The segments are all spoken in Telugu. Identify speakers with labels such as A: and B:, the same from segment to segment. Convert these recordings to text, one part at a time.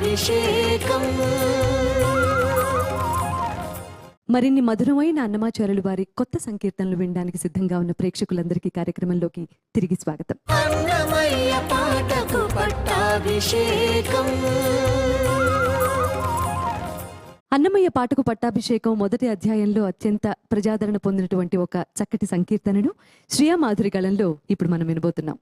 A: పట్టాభిషేకం.
B: మరిన్ని మధురమైన అన్నమాచార్యులు వారి కొత్త సంకీర్తనలు వినడానికి సిద్ధంగా ఉన్న ప్రేక్షకులందరికీ కార్యక్రమంలోకి తిరిగి స్వాగతం.
A: అన్నమయ్య పాటకు పట్టాభిషేకం.
B: అన్నమయ్య పాటకు పట్టాభిషేకం మొదటి అధ్యాయంలో అత్యంత ప్రజాదరణ పొందినటువంటి ఒక చక్కటి సంకీర్తనను శ్రియా మాధురి గళంలో ఇప్పుడు మనం వినబోతున్నాం.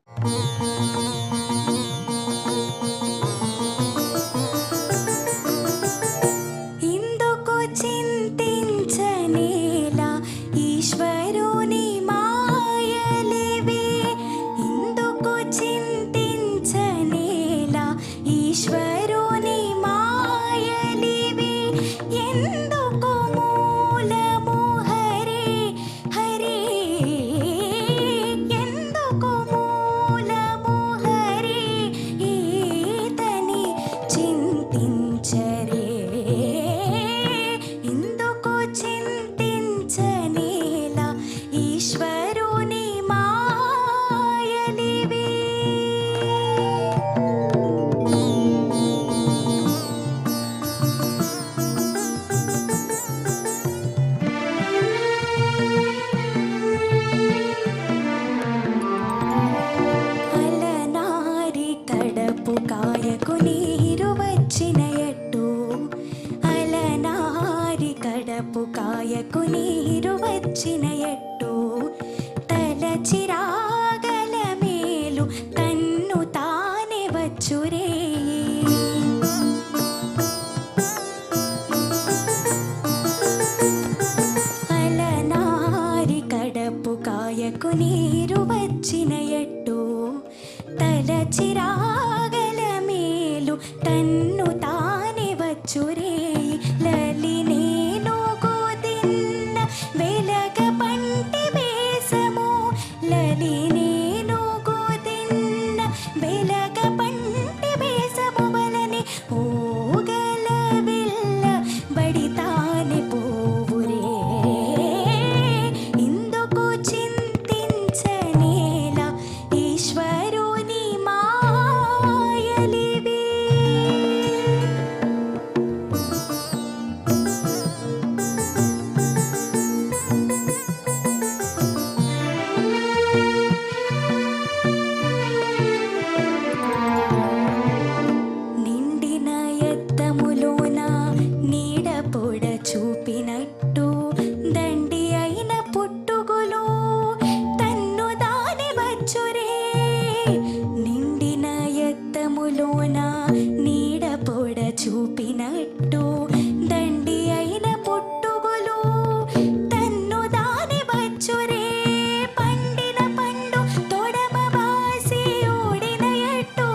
C: కాయకు నీరు వచ్చిన ఎట్టు తలచిరాగల మేలు తన్ను తానే వచ్చురే. అలనారి కడపు కాయకు నీరు వచ్చిన ఎట్టు తలచిరాగల మేలు తన్ను తానే వచ్చురే. చూపినట్టు దండి అయిన పుట్టుగులు తన్ను దాని వచ్చురే. పండిన పండు తొడమ బాసి ఓడిన ఎట్టు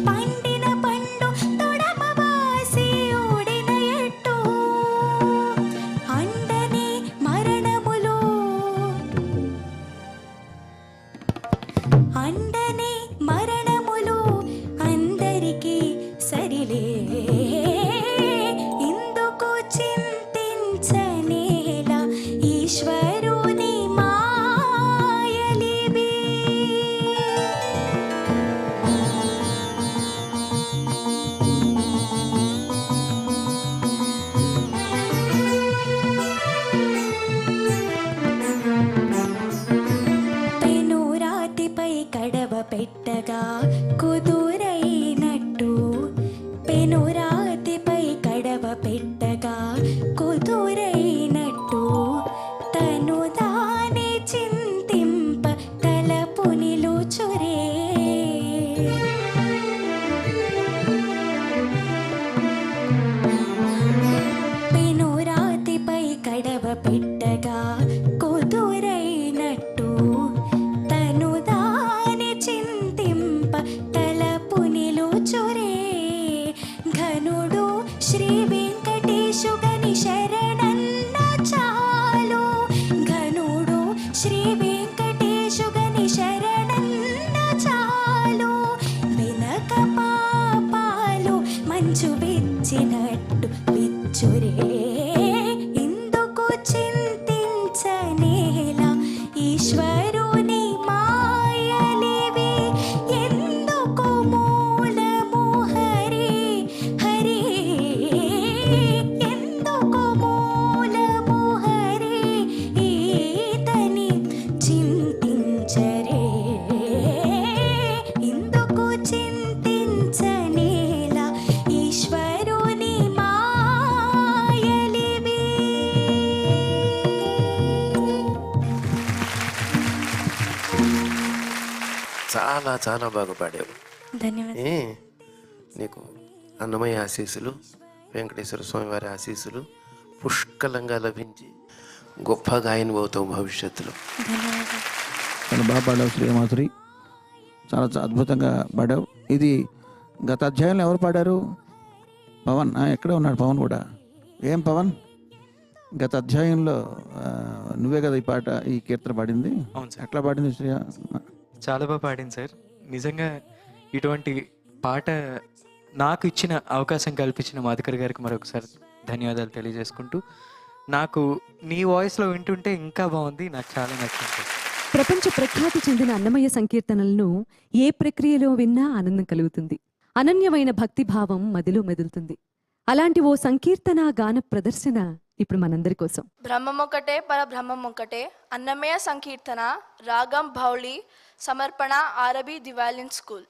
C: పండిన పండు తొడమ బాసి ఓడిన ఎట్టు అండని మరణములు అండని మరణములు అందరికీ సరిలే. ఇందుకు చింతించనేలా ఈశ్వరుని మాయలివి. పెనురాతిపై కడవ పెట్టగా కుదురైనట్టు పెనురాతిపై కడవ పెట్టగా కుదురైనట్టు తను దాని చింతింప తలపు నిలుచురే. పెనురాతిపై కడవ పెట్టగా కుదురైనట్టు తను దాని చింతింప తలపు నిలుచురే. ఘను
D: చాలా చాలా బాగా పాడావు.
C: ధన్యవాదాలు.
D: ఏ నీకు అన్నమయ్య ఆశీస్సులు, వెంకటేశ్వర స్వామి వారి ఆశీస్సులు పుష్కలంగా లభించి గొప్ప గాయని అవుతావు భవిష్యత్తులో.
C: ధన్యవాదాలు.
E: చాలా బాగా పాడావు శ్రీమాధురి, చాలా అద్భుతంగా పాడావు. ఇది గత అధ్యాయంలో ఎవరు పాడారు? పవన్ ఎక్కడ ఉన్నాడు? పవన్ కూడా. ఏం పవన్, గత అధ్యాయంలో నువ్వే కదా ఈ పాట, ఈ కీర్తన పాడింది?
F: అవును సార్.
E: ఎట్లా పాడింది శ్రీ?
F: చాలా బాగా పాడింది సార్. నిజంగా ఇటువంటి పాట నాకు ఇచ్చిన అవకాశం కల్పించిన మాధుకర్ గారికి మరొకసారి ధన్యవాదాలు తెలియజేసుకుంటూ, నాకు నీ వాయిస్లో వింటుంటే ఇంకా బాగుంది, నాకు చాలా నచ్చింది సార్.
B: ప్రపంచ ప్రఖ్యాతి చెందిన అన్నమయ్య సంకీర్తనలను ఏ ప్రక్రియలో విన్నా ఆనందం కలుగుతుంది. అనన్యమైన భక్తిభావం మదిలో మెదులుతుంది. అలాంటి ఓ సంకీర్తన గాన ప్రదర్శన ఇప్పుడు మనందరి కోసం.
G: బ్రహ్మమొక్కటే పరబ్రహ్మమొక్కటే అన్నమయ్య సంకీర్తన రాగం భౌళి సమర్పణ ఆరబీ దివాలిన్ స్కూల్.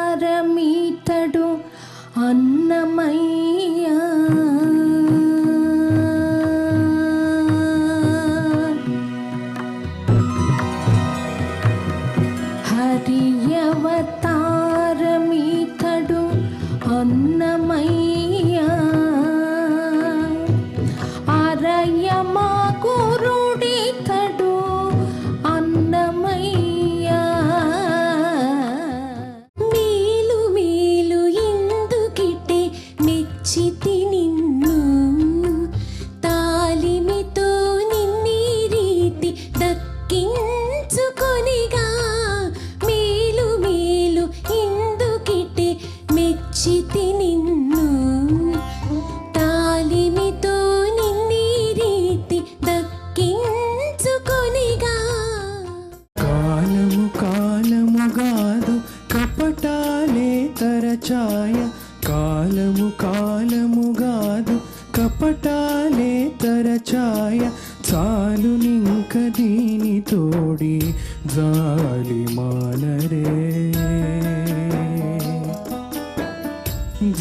C: హరియవతారమీతడు అన్నమయ్య హరియవతారమీతడు అన్నమయ్య అరయమా గురుడితడు అన్నమయ్య
A: మేలు మేలు ఎందుకిటే మెచ్చితి నిన్ను తాలిమితో నిన్నీ రీతి దక్కించుకొనిగా మేలు మేలు ఎందుకిటే మెచ్చితి నిన్ను తాలిమితో నిన్నీ రీతి దక్కించుకొనిగా
H: కాలము కాలముగాదు కపటాలే తరచాయ కాలము కాలముగాదు కపటాలే తరచాయ చాలు నింక దీని తోడి జాలి మానరే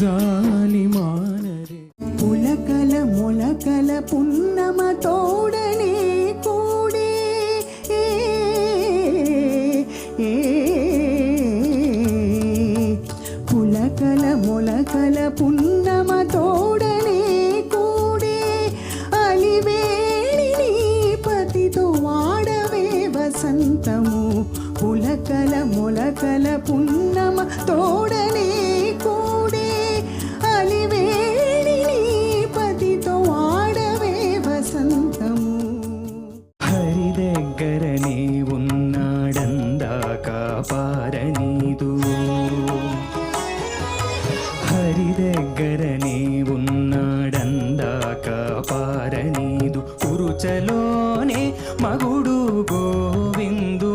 H: జాలి మానరే
A: పులకల మొలకల పున్నమ తోడనే కూడే పులకల మొలకల పున్నమ తోడనే కూడే అలివేణి నీ పతితో వాడవే వసంతము పులకల మొలకల పున్నమ తోడనే కూడే అలివేణి నీ పతితో వాడవే వసంతము
H: హరి దగ్గరనే ఉన్నాడందాక పారనీదు హరి దగ్గరనే ఉన్నాడందాక పారనీదు పురుచలోనే మగుడు గోవిందు